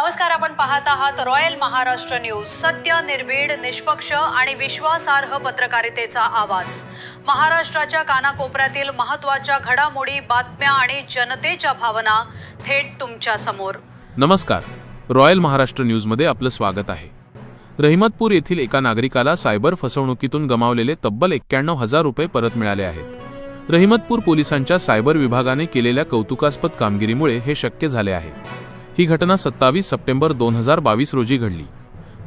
नमस्कार, आपण पाहत आहात रॉयल महाराष्ट्र न्यूज। सत्य, निर्भीड, निष्पक्ष आणि विश्वासार्ह पत्रकारितेचा आवाज। महाराष्ट्राच्या कानाकोपऱ्यातील महत्त्वाच्या घडामोडी, बातम्या आणि जनतेच्या भावना थेट तुमच्या समोर। नमस्कार, रॉयल महाराष्ट्र न्यूजमध्ये आपलं स्वागत आहे। रहिमतपूर येथील एका नागरिकाला सायबर फसवणुकीतून गमावलेले तब्बल 91,000 रुपये परत मिळाले आहेत। रहिमतपूर पोलिसांच्या सायबर विभागाने केलेल्या कौतुकास्पद कामगिरीमुळे हे शक्य झाले आहे। ही घटना 27 सप्टेंबर 2022 रोजी घडली।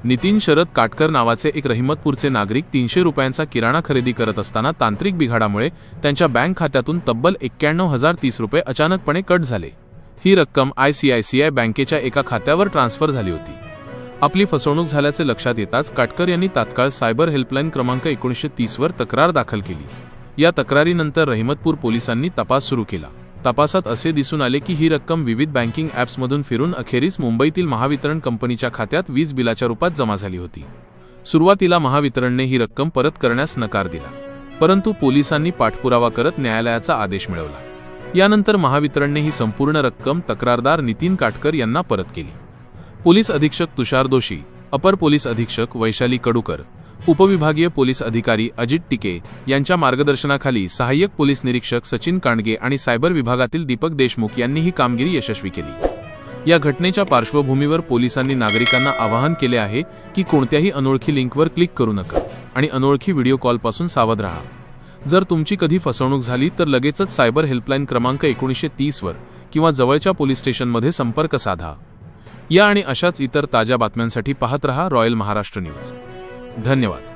नितीन शरद काटकर नावाचे एक रहिमतपूरचे नागरिक 300 रुपयांचा किराणा खरेदी करत असताना तांत्रिक बिघाडामुळे त्यांच्या बँक खात्यातून तब्बल 91,030 रुपये अचानकपणे कट झाले। ही रक्कम ICICI बँकेच्या एका खात्यावर ट्रान्सफर झाली होती। आपली फसवणूक झाल्याचे लक्षात येताच काटकर यांनी तात्काळ सायबर हेल्पलाईन क्रमांक 1930 वर तक्रार दाखल केली। या तक्रारीनंतर रहिमतपूर पोलिसांनी तपास सुरू केला। तपासात असे दिसून आले की ही रक्कम विविध बँकिंग ॲप्समधून फिरून अखेरीस मुंबईतील महावितरण कंपनीच्या खात्यात वीज बिलाच्या रूपात जमा झाली होती। सुरुवातीला महावितरणने ही रक्कम परत करण्यास नकार दिला, परंतु पोलिसांनी पाठपुरावा करत न्यायालयाचा आदेश मिळवला। यानंतर महावितरणने ही संपूर्ण रक्कम तक्रारदार नितीन काटकर यांना परत केली। पोलीस अधीक्षक तुषार दोशी, अपर पोलीस अधीक्षक वैशाली कडूकर, उपविभागीय पोलीस अधिकारी अजित टिके यांच्या मार्गदर्शनाखाली सहाय्यक पोलीस निरीक्षक सचिन कांडगे आणि सायबर विभागातील दीपक देशमुख यांनी ही कामगिरी यशस्वी केली। या घटनेच्या पार्श्वभूमीवर पोलिसांनी नागरिकांना आवाहन केले आहे की कोणत्याही अनोळखी लिंकवर क्लिक करू नका आणि अनोळखी व्हिडिओ कॉलपासून सावध राहा। जर तुमची कधी फसवणूक झाली तर लगेचच सायबर हेल्पलाईन क्रमांक 1930 वर किंवा जवळच्या पोलीस स्टेशनमध्ये संपर्क साधा। या आणि अशाच इतर ताज्या बातम्यांसाठी पाहत रहा रॉयल महाराष्ट्र न्यूज। धन्यवाद।